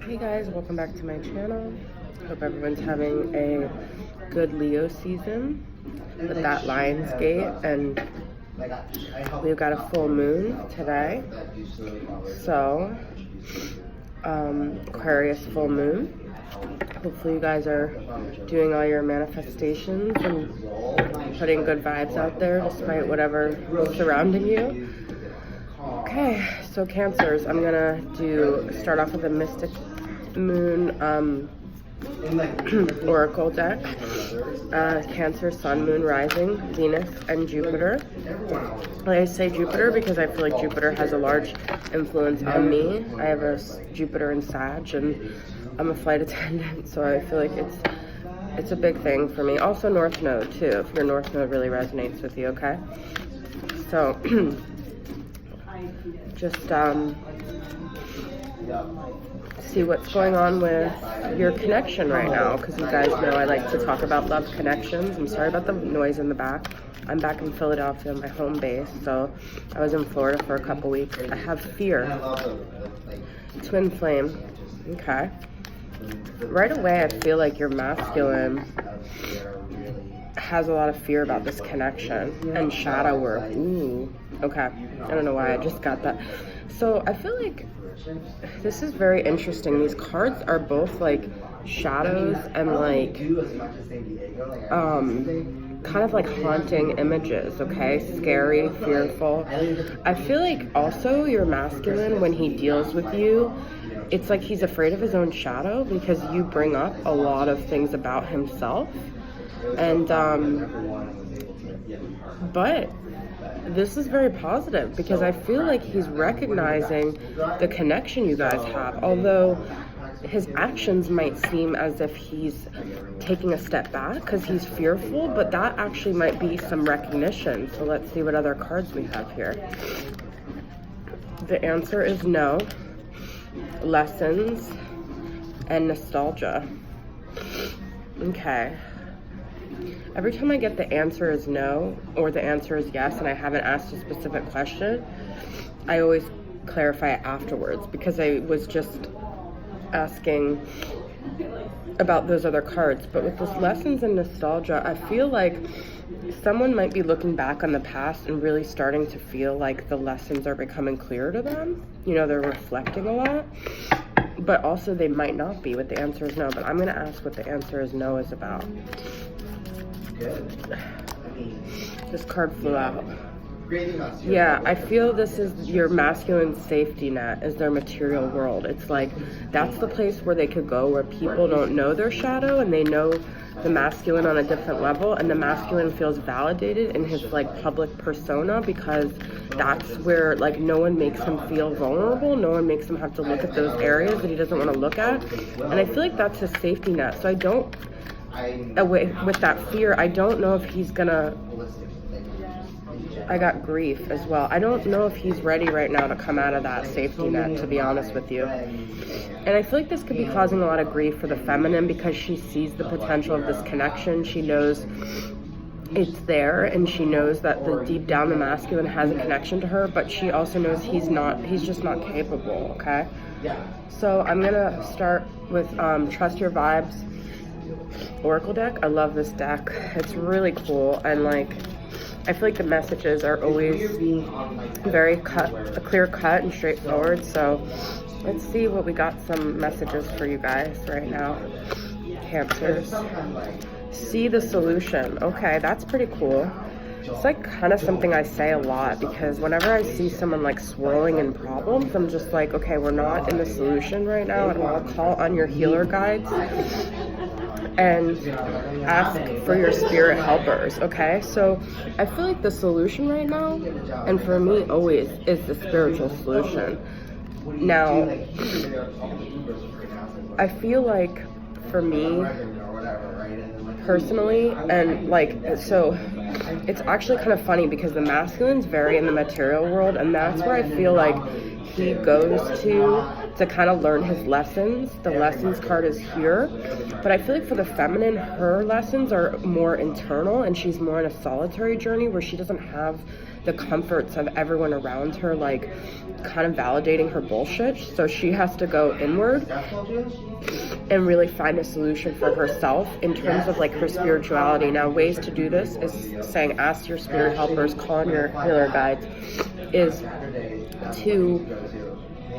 Hey guys, welcome back to my channel. Hope everyone's having a good Leo season with that Lionsgate, and we've got a full moon today. So, Aquarius full moon. Hopefully you guys are doing all your manifestations and putting good vibes out there despite whatever is surrounding you. Okay, so Cancers, I'm gonna start off with a Mystic Moon Oracle deck. Cancer, Sun, Moon, Rising, Venus, and Jupiter. I say Jupiter because I feel like Jupiter has a large influence on me. I have a Jupiter in Sag, and I'm a flight attendant, so I feel like it's a big thing for me. Also North Node too, if your North Node really resonates with you, okay? So, just see what's going on with your connection right now, because you guys know I like to talk about love connections. I'm sorry about the noise in the back. I'm back in Philadelphia, my home base, so I was in Florida for a couple weeks. I have fear. Twin flame. Okay. Right away, I feel like your masculine has a lot of fear about this connection and shadow work. Ooh, okay. I don't know why I just got that. So I feel like this is very interesting. These cards are both like shadows and like kind of like haunting images, okay? Scary, fearful. I feel like also your masculine, when he deals with you, it's like he's afraid of his own shadow because you bring up a lot of things about himself. And but this is very positive because I feel like he's recognizing the connection you guys have, although his actions might seem as if he's taking a step back because he's fearful, but that actually might be some recognition. So let's see what other cards we have here. The answer is no, lessons, and nostalgia. Okay. Every time I get the answer is no or the answer is yes and I haven't asked a specific question, I always clarify it afterwards because I was just asking about those other cards. But with this lessons and nostalgia, I feel like someone might be looking back on the past and really starting to feel like the lessons are becoming clear to them. You know, they're reflecting a lot. But also they might not be with the answer is no. But I'm going to ask what the answer is no is about. This card flew out. Yeah, I feel this is your masculine safety net, is their material world. It's like that's the place where they could go where people don't know their shadow and they know the masculine on a different level, and the masculine feels validated in his like public persona because that's where like no one makes him feel vulnerable, no one makes him have to look at those areas that he doesn't want to look at, and I feel like that's his safety net. So I don't, with that fear, I don't know if he's gonna, I got grief as well. I don't know if he's ready right now to come out of that safety net, to be honest with you. And I feel like this could be causing a lot of grief for the feminine because she sees the potential of this connection. She knows it's there, and she knows that the deep down the masculine has a connection to her, but she also knows he's just not capable, okay? So I'm gonna start with Trust Your Vibes Oracle deck. I love this deck. It's really cool, and like I feel like the messages are always very clear cut and straightforward. So let's see what we got, some messages for you guys right now. Cancers. See the solution. Okay, that's pretty cool. It's like kind of something I say a lot because whenever I see someone like swirling in problems, I'm just like, okay, we're not in the solution right now, and I'll call on your healer guides and ask for your spirit helpers, okay? So I feel like the solution right now, and for me always, is the spiritual solution. Now, I feel like for me personally, and like, so it's actually kind of funny because the masculine's very in the material world, and that's where I feel like he goes to kind of learn his lessons. The lessons card is here, but I feel like for the feminine, her lessons are more internal, and she's more in a solitary journey where she doesn't have the comforts of everyone around her, like kind of validating her bullshit. So she has to go inward and really find a solution for herself in terms of like her spirituality. Now, ways to do this is saying, ask your spirit helpers, call on your healer guides, is to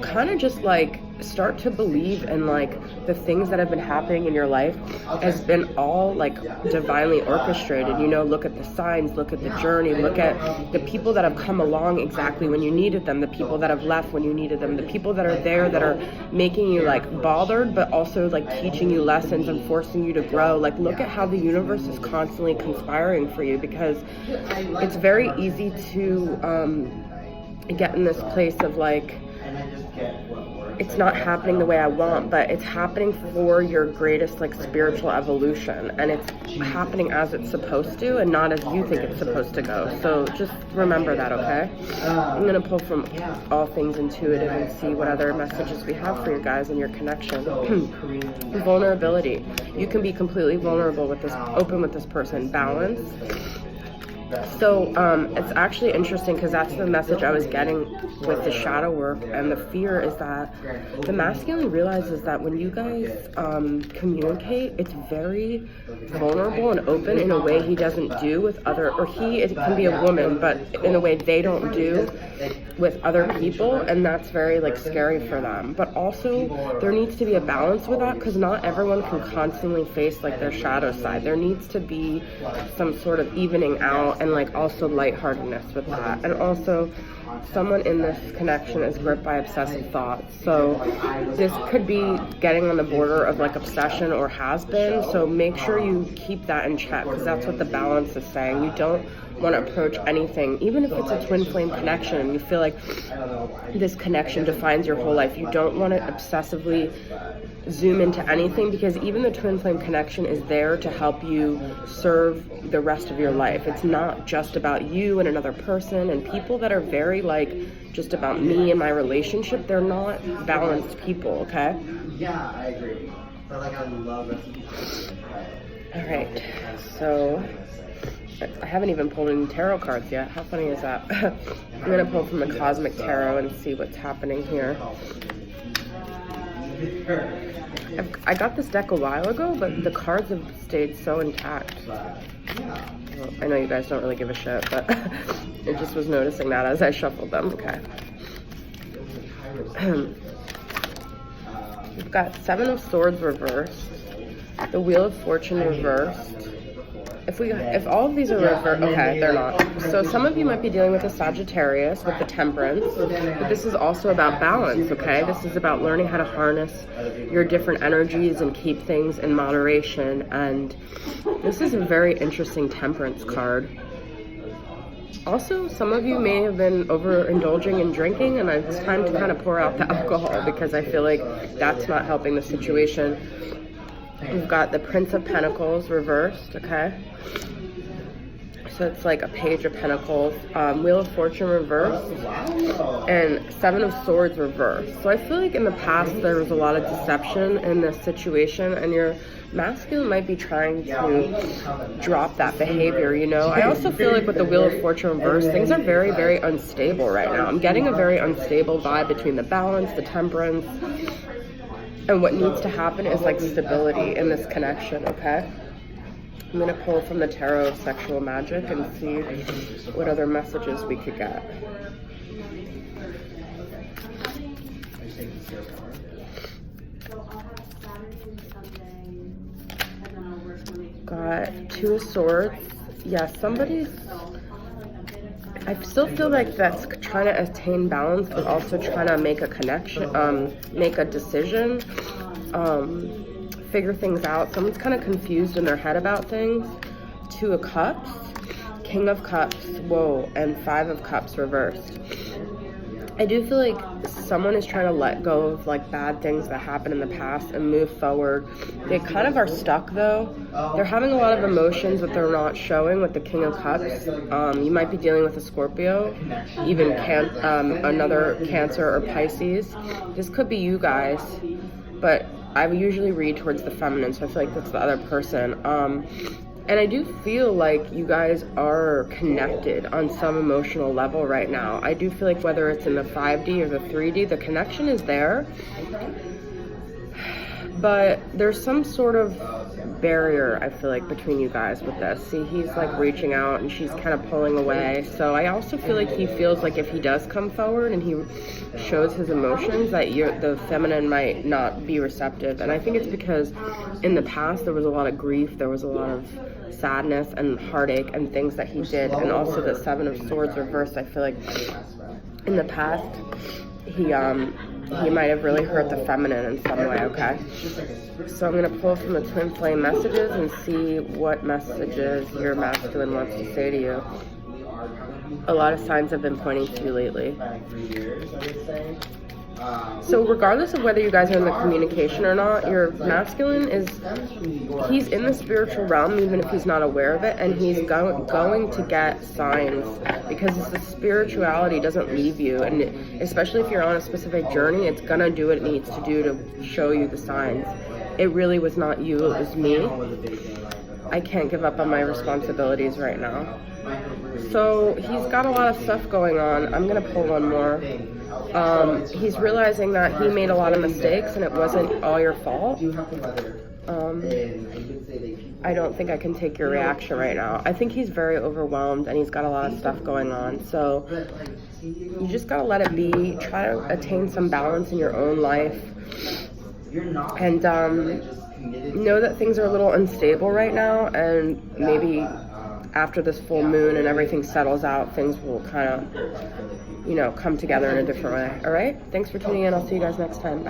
kind of just like start to believe in like the things that have been happening in your life has been all like divinely orchestrated. You know, look at the signs, look at the journey, look at the people that have come along exactly when you needed them, the people that have left when you needed them, the people that are there that are making you like bothered but also like teaching you lessons and forcing you to grow. Like, look at how the universe is constantly conspiring for you, because it's very easy to get in this place of like, it's not happening the way I want, but it's happening for your greatest like spiritual evolution, and it's happening as it's supposed to and not as you think it's supposed to go. So just remember that, okay? I'm gonna pull from All Things Intuitive and see what other messages we have for you guys and your connection. Vulnerability. You can be completely vulnerable with this, open with this person. Balance. So it's actually interesting because that's the message I was getting with the shadow work, and the fear is that the masculine realizes that when you guys communicate, it's very vulnerable and open in a way he doesn't do with other, or it can be a woman, but in a way they don't do with other people, and that's very like scary for them. But also there needs to be a balance with that, because not everyone can constantly face like their shadow side. There needs to be some sort of evening out, and like also lightheartedness with that. And also someone in this connection is gripped by obsessive thoughts, so this could be getting on the border of like obsession or has been. So make sure you keep that in check, because that's what the balance is saying. You don't want to approach anything, even if it's a twin flame connection and you feel like this connection defines your whole life. You don't want to obsessively zoom into anything, because even the twin flame connection is there to help you serve the rest of your life. It's not just about you and another person, and people that are very like just about me and my relationship, they're not balanced people, okay? Yeah, I agree. But like, I love it. All right, so I haven't even pulled any tarot cards yet. How funny is that? I'm gonna pull from the Cosmic Tarot and see what's happening here. I got this deck a while ago, but the cards have stayed so intact. Well, I know you guys don't really give a shit, but I just was noticing that as I shuffled them. Okay. We've got Seven of Swords reversed, the Wheel of Fortune reversed. If all of these are reversed, okay, they're not. So some of you might be dealing with a Sagittarius with the Temperance, but this is also about balance, okay? This is about learning how to harness your different energies and keep things in moderation. And this is a very interesting Temperance card. Also, some of you may have been overindulging in drinking, and it's time to kind of pour out the alcohol, because I feel like that's not helping the situation. We've got the Prince of Pentacles reversed, okay? So it's like a Page of Pentacles, Wheel of Fortune reversed, and Seven of Swords reversed. So I feel like in the past there was a lot of deception in this situation, and your masculine might be trying to drop that behavior, you know? I also feel like with the Wheel of Fortune reversed, things are very, very unstable right now. I'm getting a very unstable vibe between the Balance, the Temperance, and what needs to happen is like stability in this connection, okay? I'm going to pull from the Tarot of Sexual Magic and see what other messages we could get. Got Two of Swords. Yeah, somebody's... I still feel like that's trying to attain balance, but also trying to make a connection, make a decision, figure things out. Someone's kind of confused in their head about things. Two of Cups, King of Cups, whoa, and Five of Cups reversed. I do feel like someone is trying to let go of like bad things that happened in the past and move forward. They kind of are stuck though. They're having a lot of emotions that they're not showing with the King of Cups. You might be dealing with a Scorpio, even another Cancer or Pisces. This could be you guys, but I usually read towards the feminine, so I feel like that's the other person. And I do feel like you guys are connected on some emotional level right now. I do feel like whether it's in the 5D or the 3D, the connection is there. But there's some sort of barrier, I feel like, between you guys with this. See, he's like reaching out and she's kind of pulling away. So I also feel like he feels like if he does come forward and he shows his emotions, that the feminine might not be receptive. And I think it's because in the past there was a lot of grief, there was a lot of sadness and heartache and things that he did. And also the Seven of Swords reversed, I feel like in the past he might have really hurt the feminine in some way, okay? So I'm going to pull from the Twin Flame messages and see what messages your masculine wants to say to you. A lot of signs have been pointing to you lately. So regardless of whether you guys are in the communication or not, your masculine he's in the spiritual realm even if he's not aware of it, and he's going to get signs, because the spirituality doesn't leave you, and especially if you're on a specific journey, it's gonna do what it needs to do to show you the signs. It really was not you, it was me. I can't give up on my responsibilities right now. So he's got a lot of stuff going on. I'm gonna pull one more. He's realizing that he made a lot of mistakes and it wasn't all your fault. I don't think I can take your reaction right now. I think he's very overwhelmed and he's got a lot of stuff going on. So you just gotta let it be. Try to attain some balance in your own life. And know that things are a little unstable right now, and maybe after this full moon and everything settles out, things will kind of, come together in a different way. All right? Thanks for tuning in. I'll see you guys next time. Bye.